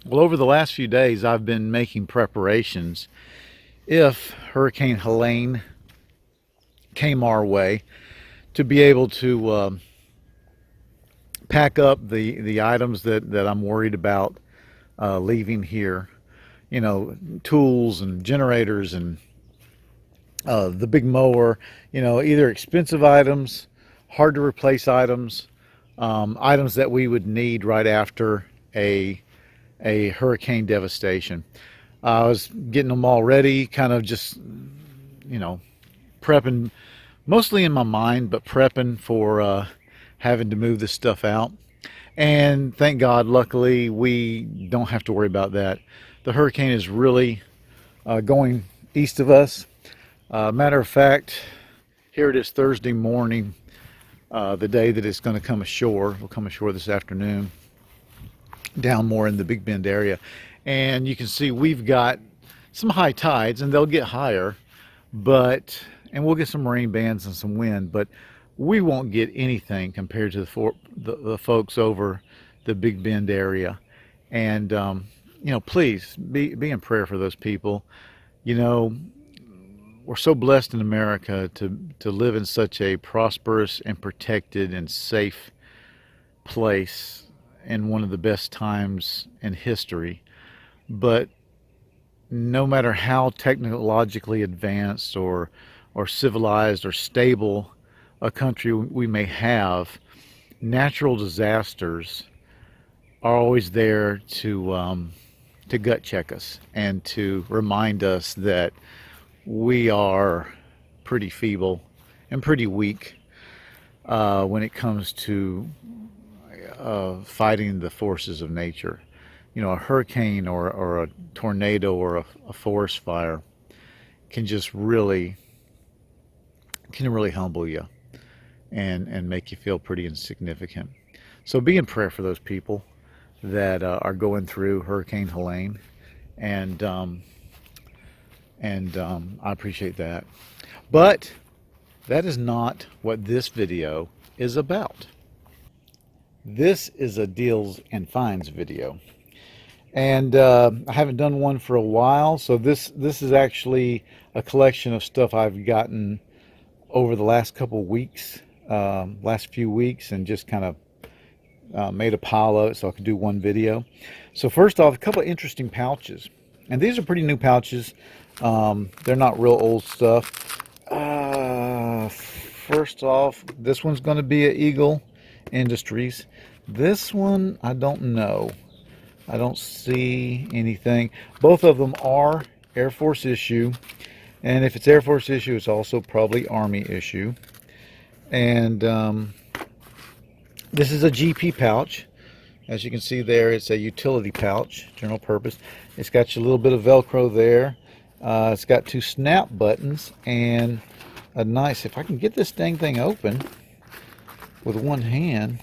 Well, over the last few days, I've been making preparations if Hurricane Helene came our way to be able to pack up the items that I'm worried about leaving here. You know, tools and generators and the big mower. You know, either expensive items, hard to replace items, items that we would need right after a hurricane devastation. I was getting them all ready, kind of just, you know, prepping, mostly in my mind, but prepping for having to move this stuff out. And thank God, luckily, we don't have to worry about that. The hurricane is really going east of us. Matter of fact, here it is Thursday morning, the day that it's going to come ashore. We'll come ashore this afternoon, down more in the Big Bend area. And you can see we've got some high tides, and they'll get higher, and we'll get some rain bands and some wind, but we won't get anything compared to the folks over the Big Bend area. And you know, please be in prayer for those people. You know, we're so blessed in America to live in such a prosperous and protected and safe place in one of the best times in history. But no matter how technologically advanced or civilized or stable a country we may have, natural disasters are always there to gut check us and to remind us that we are pretty feeble and pretty weak when it comes to fighting the forces of nature. You know, a hurricane or a tornado or a forest fire can just really humble you and make you feel pretty insignificant. So be in prayer for those people that are going through Hurricane Helene, and I appreciate that. But that is not what this video is about. This is a deals and finds video, and I haven't done one for a while, so this is actually a collection of stuff I've gotten over the last couple weeks, last few weeks, and just kind of made a pile of it so I could do one video. So first off, a couple of interesting pouches, and these are pretty new pouches. They're not real old stuff. First off, this one's going to be a Eagle Industries. This one, I don't know. I don't see anything. Both of them are Air Force issue, and if it's Air Force issue, it's also probably Army issue. And this is a GP pouch. As you can see there, it's a utility pouch, general purpose. It's got you a little bit of Velcro there. It's got two snap buttons and a nice, if I can get this dang thing open with one hand,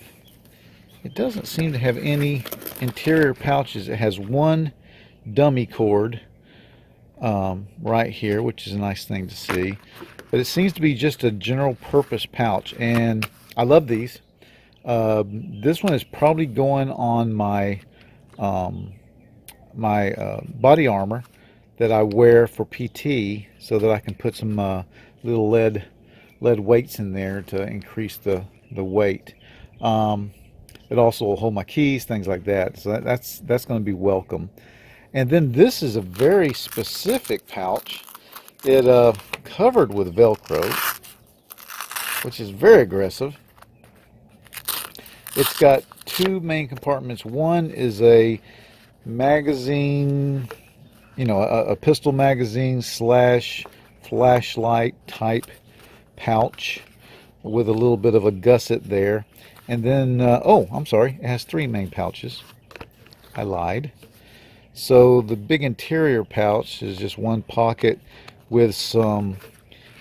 it doesn't seem to have any interior pouches. It has one dummy cord right here, which is a nice thing to see. But it seems to be just a general purpose pouch, and I love these. This one is probably going on my body armor that I wear for PT, so that I can put some little lead weights in there to increase the weight. It also will hold my keys, things like that. So that's going to be welcome. And then this is a very specific pouch. It covered with Velcro, which is very aggressive. It's got two main compartments. One is a magazine, you know, a pistol magazine slash flashlight type pouch with a little bit of a gusset there. And then, oh, I'm sorry, it has three main pouches. I lied. So the big interior pouch is just one pocket with some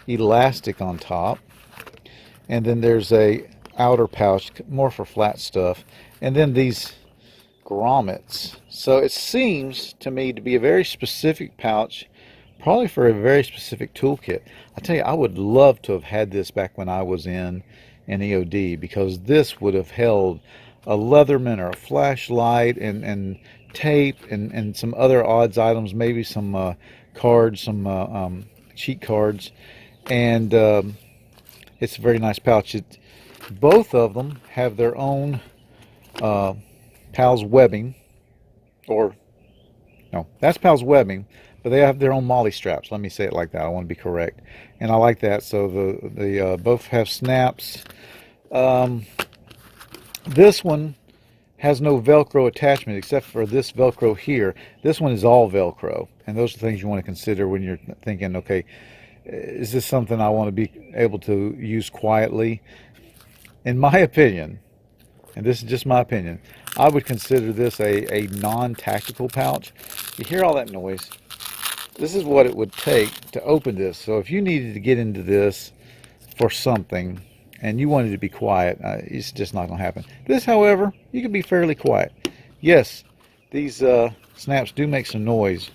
elastic on top. And then there's a outer pouch, more for flat stuff. And then these grommets. So it seems to me to be a very specific pouch, probably for a very specific toolkit. I tell you, I would love to have had this back when I was in EOD, because this would have held a Leatherman or a flashlight and tape and some other odds items, maybe some cards, some cheat cards, and it's a very nice pouch. Both of them have their own PALS webbing, or no, that's PALS webbing, but they have their own molly straps. Let me say it like that. I want to be correct, and I like that. So the both have snaps. This one has no Velcro attachment except for this Velcro here. This one is all Velcro, and those are things you want to consider when you're thinking, okay, is this something I want to be able to use quietly? In my opinion, and this is just my opinion, I would consider this a non-tactical pouch. You hear all that noise? This is what it would take to open this. So if you needed to get into this for something and you wanted to be quiet, it's just not going to happen. This, however, you can be fairly quiet. Yes, these snaps do make some noise,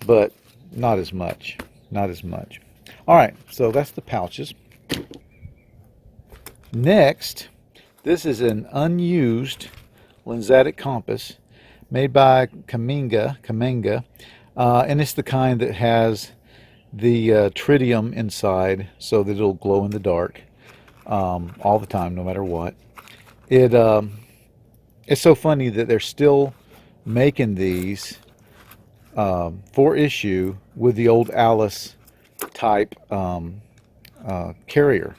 but not as much. Not as much. All right, so that's the pouches. Next, this is an unused lensatic compass made by Kamenga, and it's the kind that has the tritium inside so that it'll glow in the dark all the time, no matter what. It's so funny that they're still making these for issue with the old Alice type carrier.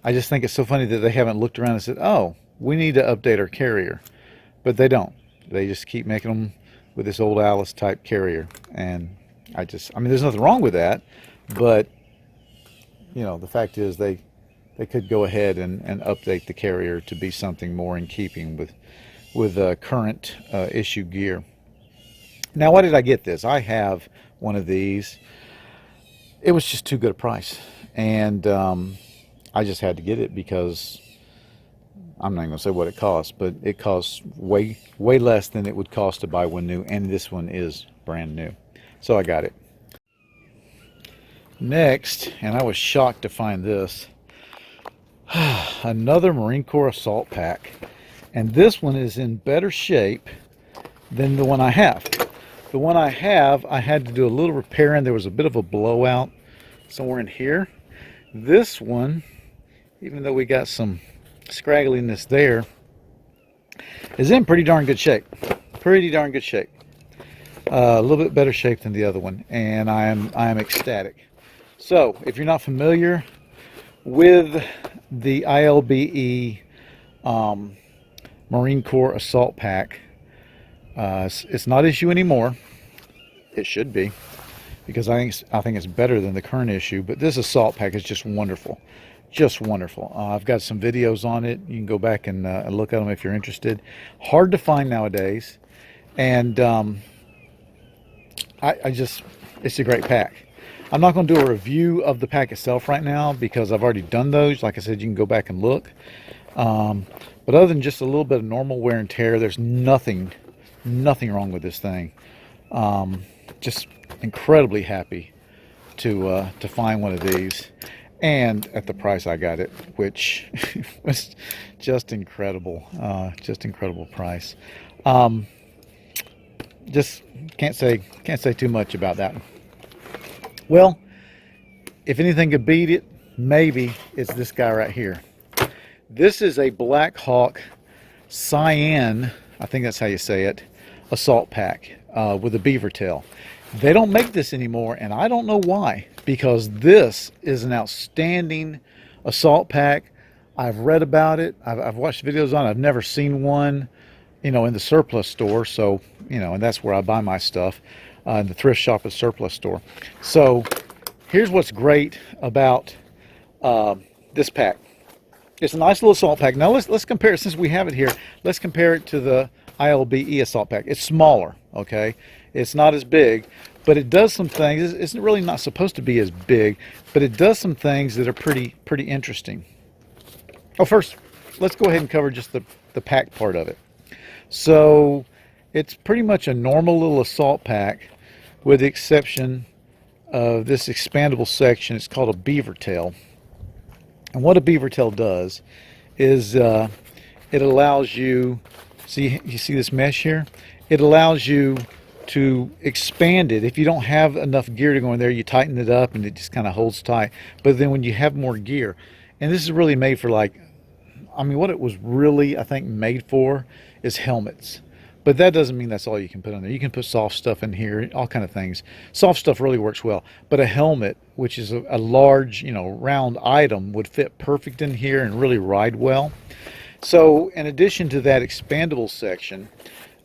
I just think it's so funny that they haven't looked around and said, oh, we need to update our carrier. But they don't. They just keep making them with this old Alice type carrier. And I mean, there's nothing wrong with that. But, you know, the fact is they could go ahead and update the carrier to be something more in keeping with current issue gear. Now, why did I get this? I have one of these. It was just too good a price. And I just had to get it because I'm not going to say what it costs, but it costs way less than it would cost to buy one new, and this one is brand new. So I got it. Next, and I was shocked to find this, another Marine Corps assault pack. And this one is in better shape than the one I have. The one I have, I had to do a little repair, and there was a bit of a blowout somewhere in here. This one, even though we got some scraggliness there, is in pretty darn good shape. Pretty darn good shape. A little bit better shape than the other one, and I am ecstatic. So, if you're not familiar with the ILBE Marine Corps Assault Pack, it's not issue anymore. It should be, because I think it's better than the current issue. But this assault pack is just wonderful. Just wonderful. I've got some videos on it. You can go back and look at them if you're interested. Hard to find nowadays, and it's a great pack. I'm not going to do a review of the pack itself right now because I've already done those. Like I said, you can go back and look. But other than just a little bit of normal wear and tear, there's nothing wrong with this thing. Just incredibly happy to find one of these. And at the price I got it, which was just incredible price. Just can't say too much about that. Well, if anything could beat it, maybe it's this guy right here. This is a BLACKHAWK CYANNE, I think that's how you say it, assault pack with a beaver tail. They don't make this anymore, and I don't know why, because this is an outstanding assault pack. I've read about it. I've watched videos on it. I've never seen one, in the surplus store. So, and that's where I buy my stuff, in the thrift shop at surplus store. So here's what's great about this pack. It's a nice little assault pack. Now let's compare it, since we have it here. Let's compare it to the ILBE assault pack. It's smaller, okay? It's not as big, but it does some things. It's really not supposed to be as big, but it does some things that are pretty interesting. Oh, first, let's go ahead and cover just the pack part of it. So it's pretty much a normal little assault pack, with the exception of this expandable section. It's called a beaver tail. And what a beaver tail does is it allows you See, you see this mesh here? It allows you to expand it. If you don't have enough gear to go in there, you tighten it up and it just kind of holds tight. But then when you have more gear, and this is really made for, like, I mean, what it was really, I think, made for is helmets. But that doesn't mean that's all you can put on there. You can put soft stuff in here, all kind of things. Soft stuff really works well. But a helmet, which is a large, you know, round item, would fit perfect in here and really ride well. So in addition to that expandable section,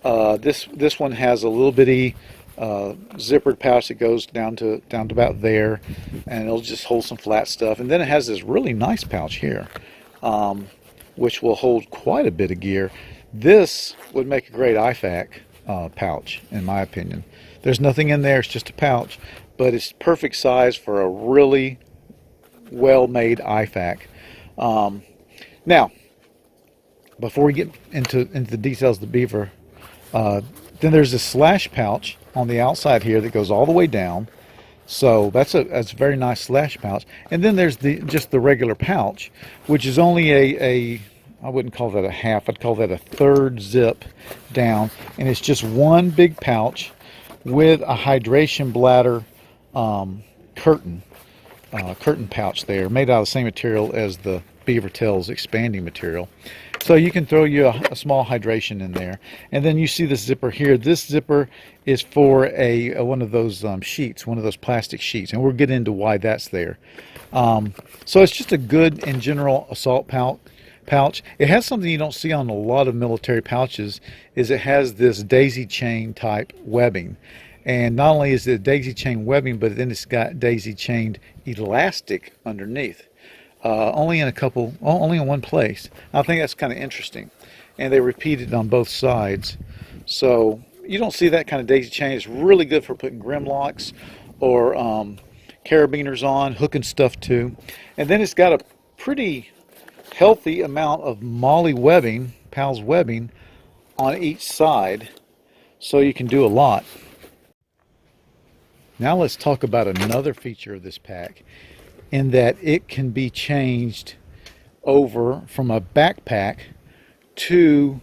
this one has a little bitty zippered pouch that goes down to about there, and it'll just hold some flat stuff. And then it has this really nice pouch here, which will hold quite a bit of gear. This would make a great IFAK pouch, in my opinion. There's nothing in there, it's just a pouch, but it's perfect size for a really well-made IFAK. Now, before we get into the details of the Beaver, then there's this slash pouch on the outside here that goes all the way down. So that's a very nice slash pouch. And then there's just the regular pouch, which is only a I wouldn't call that a half, I'd call that a third zip down. And it's just one big pouch with a hydration bladder curtain pouch there, made out of the same material as the Beaver Tails expanding material. So you can throw you a small hydration in there. And then you see this zipper here. This zipper is for one of those sheets, one of those plastic sheets. And we'll get into why that's there. So it's just a good, in general, assault pouch. It has something you don't see on a lot of military pouches, is it has this daisy chain type webbing. And not only is it daisy chain webbing, but then it's got daisy chained elastic underneath. Only in one place. I think that's kind of interesting. And they repeat it on both sides. So you don't see that kind of daisy chain. It's really good for putting grimlocks or carabiners on, hooking stuff to. And then it's got a pretty healthy amount of MOLLE webbing, PALS webbing, on each side. So you can do a lot. Now let's talk about another feature of this pack, in that it can be changed over from a backpack to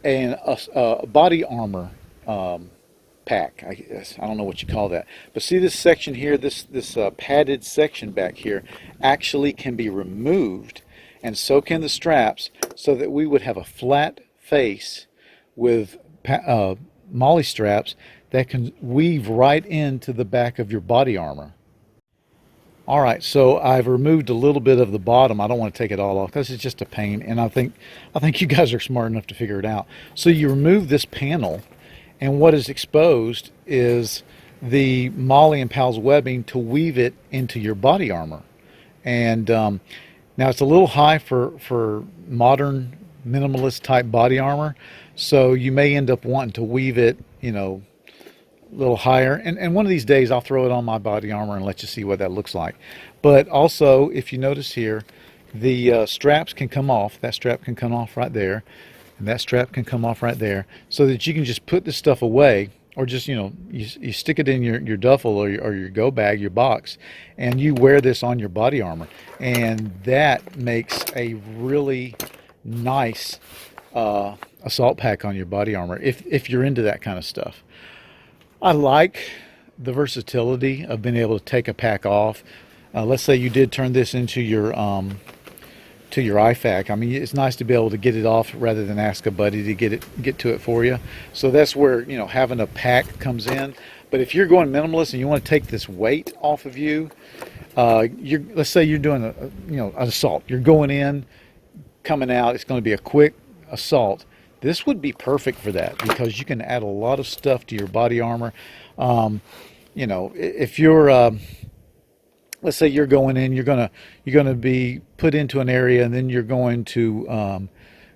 a body armor pack. I guess, I don't know what you call that. But see this section here, this padded section back here, actually can be removed, and so can the straps, so that we would have a flat face with MOLLE straps that can weave right into the back of your body armor. All right, so I've removed a little bit of the bottom. I don't want to take it all off because it's just a pain, and I think you guys are smart enough to figure it out. So you remove this panel, and what is exposed is the MOLLE and PALS webbing to weave it into your body armor. And now it's a little high for modern minimalist type body armor, so you may end up wanting to weave it, you know, a little higher, and one of these days I'll throw it on my body armor and let you see what that looks like. But also, if you notice here, the straps can come off. That strap can come off right there, and that strap can come off right there, so that you can just put this stuff away, or just, you know, you stick it in your duffel or your go bag, your box, and you wear this on your body armor, and that makes a really nice assault pack on your body armor if you're into that kind of stuff. I like the versatility of being able to take a pack off. Let's say you did turn this into your IFAK. I mean, it's nice to be able to get it off rather than ask a buddy to get to it for you. So that's where, you know, having a pack comes in. But if you're going minimalist and you want to take this weight off of you, let's say you're doing an assault. You're going in, coming out. It's going to be a quick assault. This would be perfect for that, because you can add a lot of stuff to your body armor. You know, if you're, let's say you're going in, you're gonna be put into an area, and then you're going to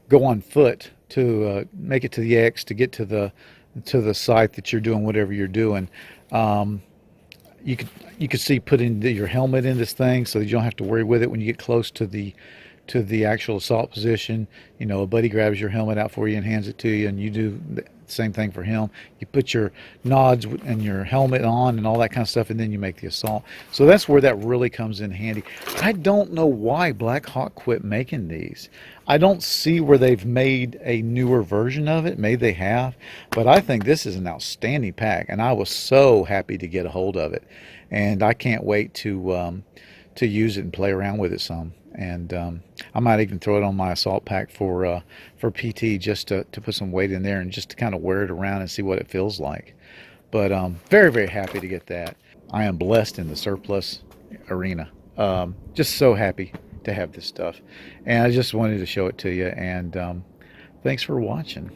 go on foot to make it to the X, to get to the site that you're doing whatever you're doing. You could see putting your helmet in this thing, so that you don't have to worry with it when you get close to the actual assault position. You know, a buddy grabs your helmet out for you and hands it to you, and you do the same thing for him. You put your nods and your helmet on and all that kind of stuff, and then you make the assault. So that's where that really comes in handy. I don't know why BLACKHAWK quit making these. I don't see where they've made a newer version of it. Maybe they have, but I think this is an outstanding pack, and I was so happy to get a hold of it, and I can't wait to use it and play around with it some. And I might even throw it on my assault pack for PT, just to put some weight in there and just to kind of wear it around and see what it feels like. But very, very happy to get that. I am blessed in the surplus arena. Just so happy to have this stuff. And I just wanted to show it to you. And thanks for watching.